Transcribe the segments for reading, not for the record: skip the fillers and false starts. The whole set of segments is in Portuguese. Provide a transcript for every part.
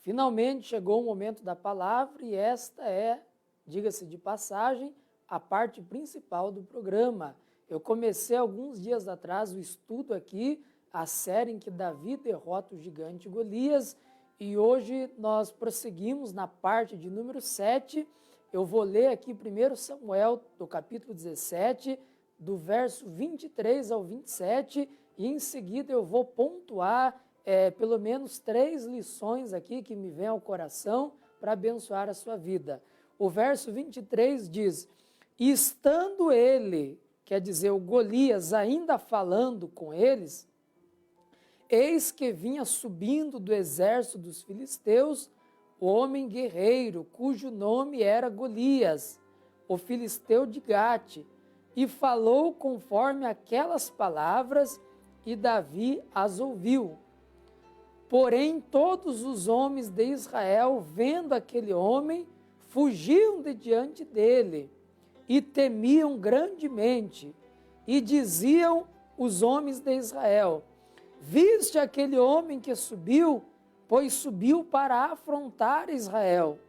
Finalmente chegou o momento da palavra e esta é, diga-se de passagem, a parte principal do programa. Eu comecei alguns dias atrás o estudo aqui, a série em que Davi derrota o gigante Golias, e hoje nós prosseguimos na parte de número 7. Eu vou ler aqui 1 Samuel, do capítulo 17, do verso 23 ao 27, e em seguida eu vou pontuar pelo menos 3 lições aqui que me vêm ao coração para abençoar a sua vida. O verso 23 diz: e estando ele, quer dizer, o Golias, ainda falando com eles, eis que vinha subindo do exército dos filisteus o homem guerreiro, cujo nome era Golias, o filisteu de Gate, e falou conforme aquelas palavras, e Davi as ouviu. Porém, todos os homens de Israel, vendo aquele homem, fugiam de diante dele, e temiam grandemente, e diziam os homens de Israel: viste aquele homem que subiu, pois subiu para afrontar Israel.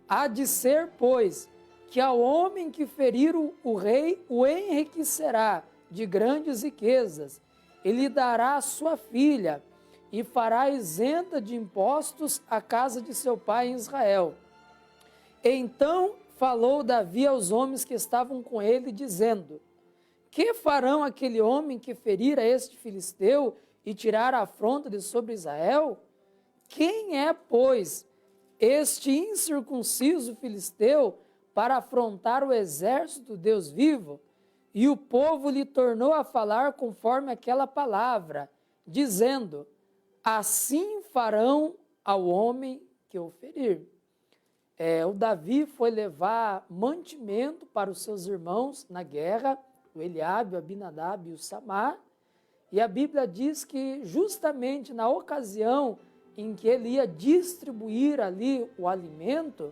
Há de ser, pois, que ao homem que ferir o rei o enriquecerá de grandes riquezas, e lhe dará a sua filha, e fará isenta de impostos a casa de seu pai em Israel. Então falou Davi aos homens que estavam com ele, dizendo: que farão aquele homem que ferir a este filisteu e tirar a afronta de sobre Israel? Quem é, pois, este incircunciso filisteu para afrontar o exército do Deus vivo? E o povo lhe tornou a falar conforme aquela palavra, dizendo: assim farão ao homem que o ferir. O Davi foi levar mantimento para os seus irmãos na guerra, o Eliabe, o Abinadab e o Samar, e a Bíblia diz que justamente na ocasião em que ele ia distribuir ali o alimento,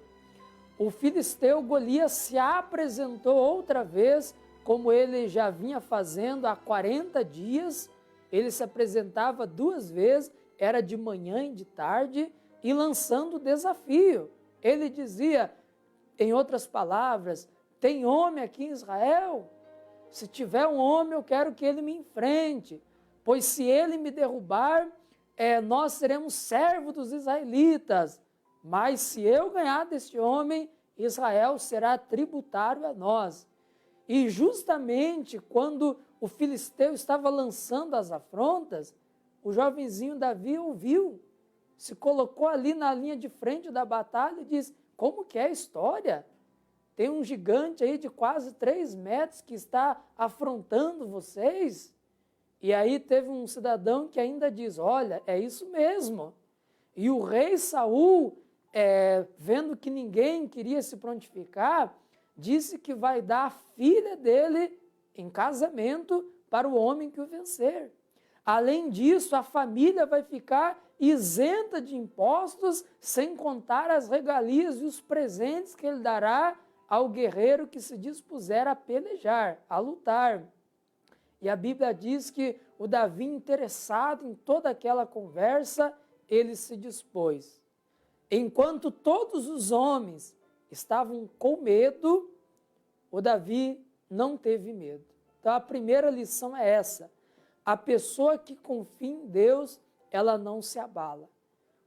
o filisteu Golias se apresentou outra vez, como ele já vinha fazendo há 40 dias, ele se apresentava 2 vezes, era de manhã e de tarde, e lançando o desafio. Ele dizia, em outras palavras: tem homem aqui em Israel? Se tiver um homem, eu quero que ele me enfrente, pois se ele me derrubar, nós seremos servos dos israelitas, mas se eu ganhar deste homem, Israel será tributário a nós. E justamente quando o filisteu estava lançando as afrontas, o jovenzinho Davi ouviu, se colocou ali na linha de frente da batalha e disse: como que é a história? Tem um gigante aí de quase 3 metros que está afrontando vocês? E aí teve um cidadão que ainda diz: olha, é isso mesmo. E o rei Saul, vendo que ninguém queria se prontificar, disse que vai dar a filha dele em casamento para o homem que o vencer. Além disso, a família vai ficar isenta de impostos, sem contar as regalias e os presentes que ele dará ao guerreiro que se dispuser a pelejar, a lutar. E a Bíblia diz que o Davi, interessado em toda aquela conversa, ele se dispôs. Enquanto todos os homens estavam com medo, o Davi não teve medo. Então a primeira lição é essa: a pessoa que confia em Deus, ela não se abala.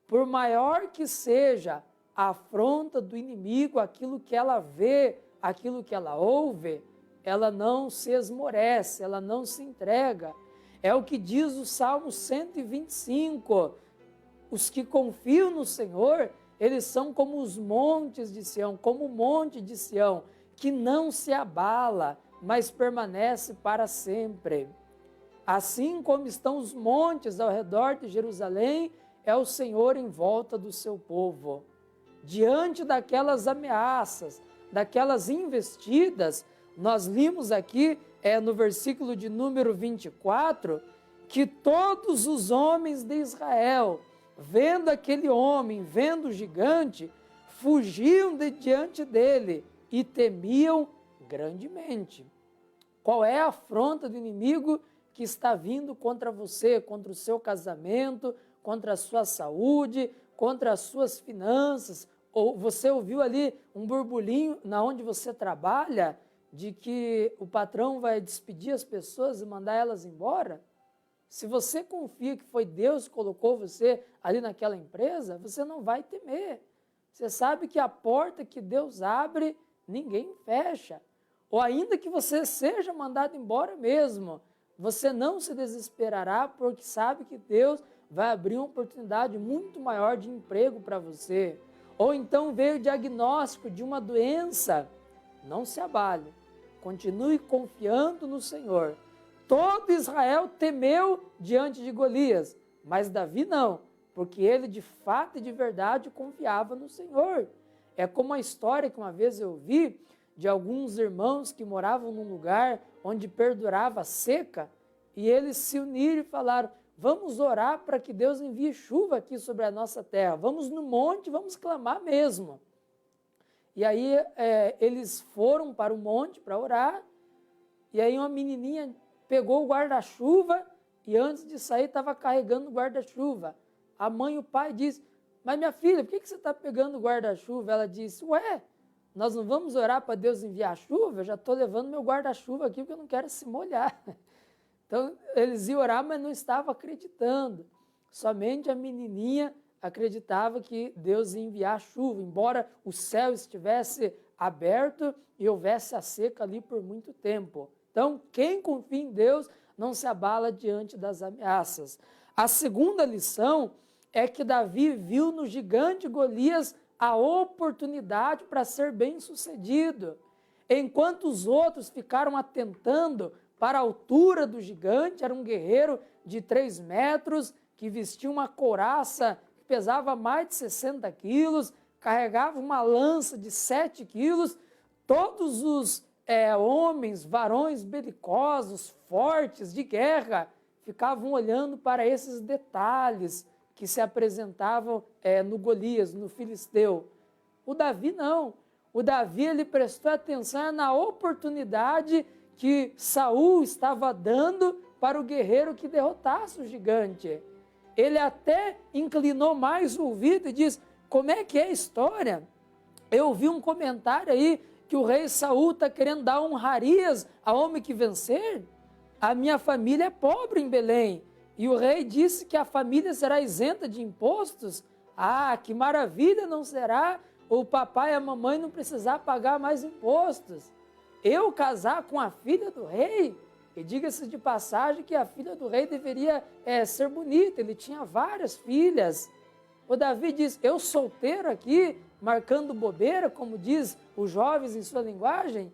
Por maior que seja a afronta do inimigo, aquilo que ela vê, aquilo que ela ouve, ela não se esmorece, ela não se entrega. É o que diz o Salmo 125. Os que confiam no Senhor, eles são como os montes de Sião, como o monte de Sião, que não se abala, mas permanece para sempre. Assim como estão os montes ao redor de Jerusalém, é o Senhor em volta do seu povo. Diante daquelas ameaças, daquelas investidas, nós limos aqui, no versículo de número 24, que todos os homens de Israel, vendo aquele homem, vendo o gigante, fugiam de diante dele e temiam grandemente. Qual é a afronta do inimigo que está vindo contra você, contra o seu casamento, contra a sua saúde, contra as suas finanças, ou você ouviu ali um burburinho na onde você trabalha, de que o patrão vai despedir as pessoas e mandar elas embora? Se você confia que foi Deus que colocou você ali naquela empresa, você não vai temer. Você sabe que a porta que Deus abre, ninguém fecha. Ou ainda que você seja mandado embora mesmo, você não se desesperará, porque sabe que Deus vai abrir uma oportunidade muito maior de emprego para você. Ou então veio o diagnóstico de uma doença, não se abale, continue confiando no Senhor. Todo Israel temeu diante de Golias, mas Davi não, porque ele de fato e de verdade confiava no Senhor. É como a história que uma vez eu vi de alguns irmãos que moravam num lugar onde perdurava a seca, e eles se uniram e falaram: vamos orar para que Deus envie chuva aqui sobre a nossa terra, vamos no monte, vamos clamar mesmo. E aí eles foram para o monte para orar, e aí uma menininha pegou o guarda-chuva e antes de sair estava carregando o guarda-chuva. A mãe e o pai dizem: mas minha filha, por que você está pegando o guarda-chuva? Ela disse: ué, nós não vamos orar para Deus enviar chuva? Eu já estou levando meu guarda-chuva aqui porque eu não quero se molhar. Então, eles iam orar, mas não estavam acreditando. Somente a menininha acreditava que Deus ia enviar chuva, embora o céu estivesse aberto e houvesse a seca ali por muito tempo. Então, quem confia em Deus não se abala diante das ameaças. A segunda lição é que Davi viu no gigante Golias a oportunidade para ser bem-sucedido. Enquanto os outros ficaram atentando para a altura do gigante, era um guerreiro de 3 metros, que vestia uma couraça que pesava mais de 60 quilos, carregava uma lança de 7 quilos. Todos os homens, varões belicosos, fortes, de guerra, ficavam olhando para esses detalhes que se apresentavam no Golias, no filisteu. O Davi não. O Davi, ele prestou atenção na oportunidade que Saul estava dando para o guerreiro que derrotasse o gigante. Ele até inclinou mais o ouvido e disse: como é que é a história? Eu vi um comentário aí que o rei Saul está querendo dar honrarias ao homem que vencer. A minha família é pobre em Belém, e o rei disse que a família será isenta de impostos. Ah, que maravilha não será o papai e a mamãe não precisar pagar mais impostos. Eu casar com a filha do rei? E diga-se de passagem que a filha do rei deveria ser bonita, ele tinha várias filhas. O Davi diz: eu solteiro aqui, marcando bobeira, como diz os jovens em sua linguagem,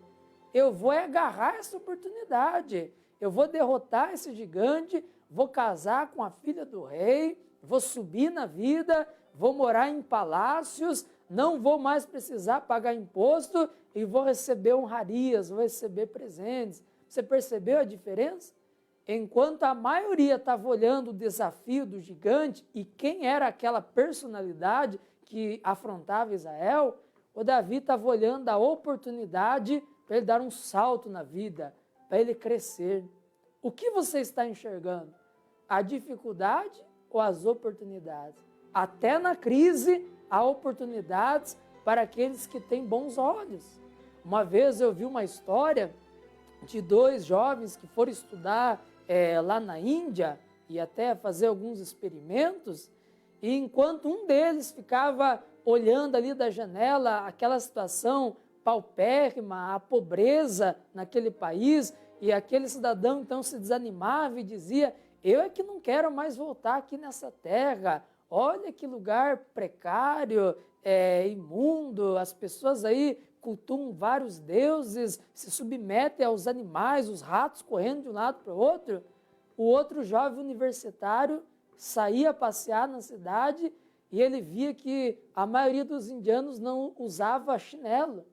eu vou agarrar essa oportunidade, eu vou derrotar esse gigante, vou casar com a filha do rei, vou subir na vida, vou morar em palácios, não vou mais precisar pagar imposto e vou receber honrarias, vou receber presentes. Você percebeu a diferença? Enquanto a maioria estava olhando o desafio do gigante e quem era aquela personalidade que afrontava Israel, o Davi estava olhando a oportunidade para ele dar um salto na vida, para ele crescer. O que você está enxergando? A dificuldade ou as oportunidades? Até na crise, há oportunidades para aqueles que têm bons olhos. Uma vez eu vi uma história de 2 jovens que foram estudar lá na Índia e até fazer alguns experimentos, e enquanto um deles ficava olhando ali da janela aquela situação paupérrima, a pobreza naquele país, e aquele cidadão então se desanimava e dizia: eu é que não quero mais voltar aqui nessa terra, olha que lugar precário, imundo, as pessoas aí cultuam vários deuses, se submetem aos animais, os ratos correndo de um lado para o outro. O outro jovem universitário saía a passear na cidade e ele via que a maioria dos indianos não usava chinelo.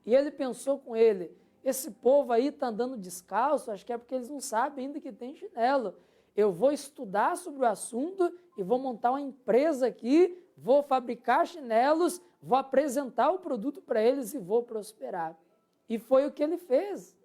E ele pensou com ele: esse povo aí está andando descalço, acho que é porque eles não sabem ainda que tem chinelo. Eu vou estudar sobre o assunto e vou montar uma empresa aqui, vou fabricar chinelos, vou apresentar o produto para eles e vou prosperar. E foi o que ele fez.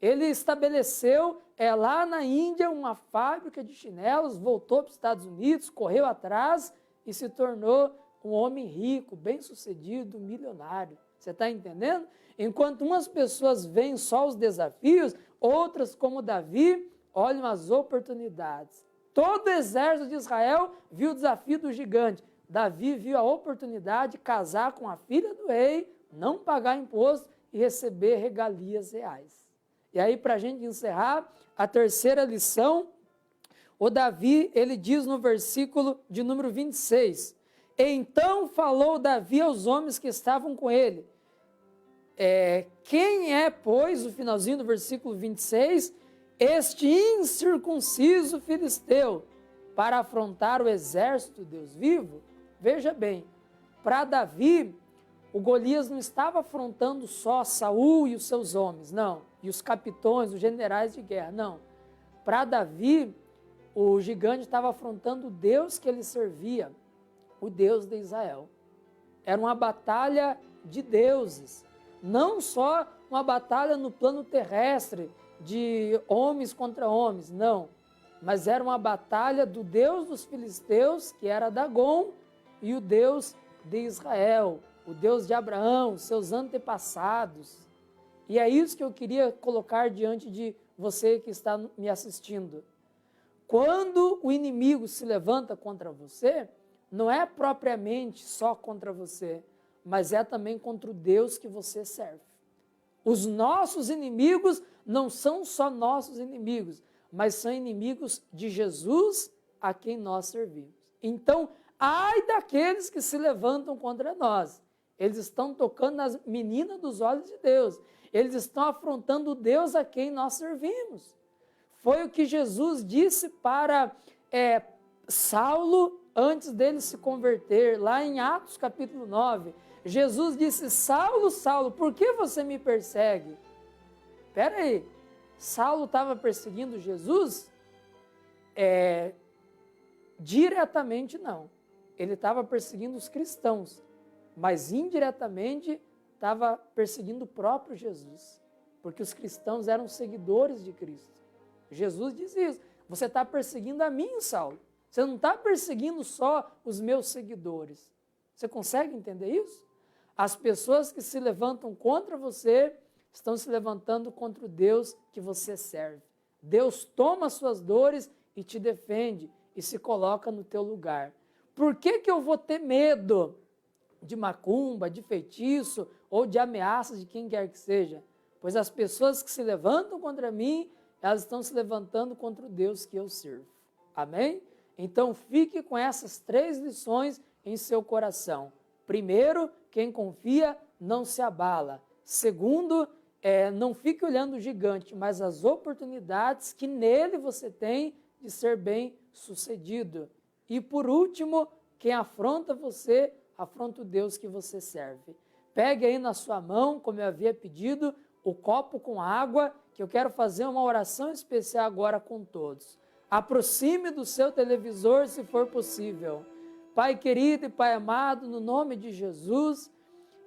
Ele estabeleceu lá na Índia uma fábrica de chinelos, voltou para os Estados Unidos, correu atrás e se tornou um homem rico, bem-sucedido, milionário. Você está entendendo? Enquanto umas pessoas veem só os desafios, outras, como Davi, olham as oportunidades. Todo o exército de Israel viu o desafio do gigante. Davi viu a oportunidade de casar com a filha do rei, não pagar imposto e receber regalias reais. E aí, para a gente encerrar, a terceira lição, o Davi, ele diz no versículo de número 26, então falou Davi aos homens que estavam com ele. Quem é, pois, o finalzinho do versículo 26, este incircunciso filisteu, para afrontar o exército de Deus vivo? Veja bem, para Davi, o Golias não estava afrontando só Saul e os seus homens, não, e os capitões, os generais de guerra, não. Para Davi, o gigante estava afrontando o Deus que ele servia, o Deus de Israel. Era uma batalha de deuses, não só uma batalha no plano terrestre, de homens contra homens, não, mas era uma batalha do Deus dos filisteus, que era Dagom, e o Deus de Israel, o Deus de Abraão, seus antepassados. E é isso que eu queria colocar diante de você que está me assistindo. Quando o inimigo se levanta contra você, não é propriamente só contra você, mas é também contra o Deus que você serve. Os nossos inimigos não são só nossos inimigos, mas são inimigos de Jesus a quem nós servimos. Então, ai daqueles que se levantam contra nós. Eles estão tocando nas meninas dos olhos de Deus. Eles estão afrontando o Deus a quem nós servimos. Foi o que Jesus disse para Saulo antes dele se converter, lá em Atos capítulo 9. Jesus disse, Saulo, Saulo, por que você me persegue? Espera aí, Saulo estava perseguindo Jesus? Diretamente não. Ele estava perseguindo os cristãos, mas indiretamente estava perseguindo o próprio Jesus, porque os cristãos eram seguidores de Cristo. Jesus diz isso, você está perseguindo a mim, Saulo, você não está perseguindo só os meus seguidores. Você consegue entender isso? As pessoas que se levantam contra você estão se levantando contra o Deus que você serve. Deus toma suas dores e te defende e se coloca no teu lugar. Por que eu vou ter medo de macumba, de feitiço ou de ameaças de quem quer que seja? Pois as pessoas que se levantam contra mim, elas estão se levantando contra o Deus que eu sirvo. Amém? Então fique com essas 3 lições em seu coração. Primeiro, quem confia não se abala. Segundo, não fique olhando o gigante, mas as oportunidades que nele você tem de ser bem sucedido. E por último, quem afronta você, afronta o Deus que você serve. Pegue aí na sua mão, como eu havia pedido, o copo com água, que eu quero fazer uma oração especial agora com todos. Aproxime do seu televisor, se for possível. Pai querido e Pai amado, no nome de Jesus,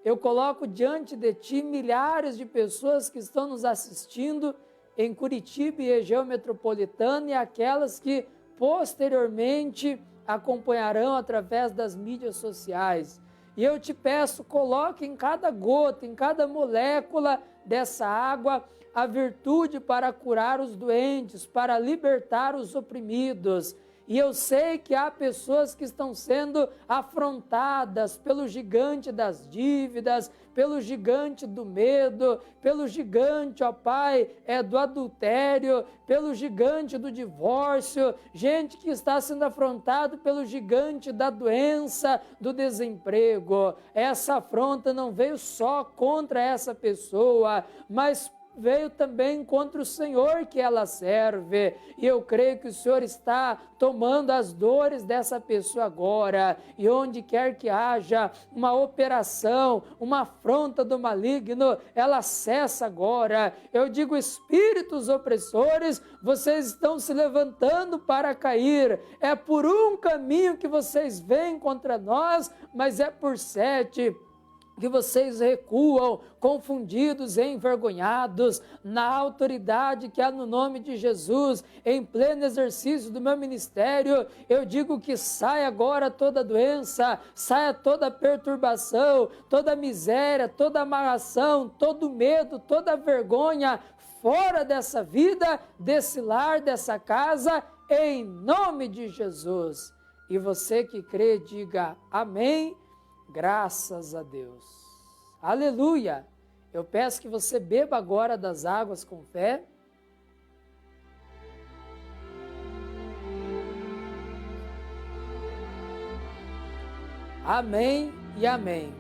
eu coloco diante de Ti milhares de pessoas que estão nos assistindo em Curitiba e região metropolitana e aquelas que posteriormente acompanharão através das mídias sociais. E eu te peço, coloque em cada gota, em cada molécula dessa água, a virtude para curar os doentes, para libertar os oprimidos. E eu sei que há pessoas que estão sendo afrontadas pelo gigante das dívidas, pelo gigante do medo, pelo gigante, ó Pai, do adultério, pelo gigante do divórcio, gente que está sendo afrontado pelo gigante da doença, do desemprego. Essa afronta não veio só contra essa pessoa, mas veio também contra o Senhor que ela serve, e eu creio que o Senhor está tomando as dores dessa pessoa agora, e onde quer que haja uma operação, uma afronta do maligno, ela cessa agora. Eu digo, espíritos opressores, vocês estão se levantando para cair, é por um caminho que vocês vêm contra nós, mas é por 7, que vocês recuam, confundidos e envergonhados, na autoridade que há no nome de Jesus, em pleno exercício do meu ministério, eu digo que saia agora toda doença, saia toda perturbação, toda miséria, toda amarração, todo medo, toda vergonha, fora dessa vida, desse lar, dessa casa, em nome de Jesus. E você que crê, diga amém. Graças a Deus. Aleluia! Eu peço que você beba agora das águas com fé. Amém e amém.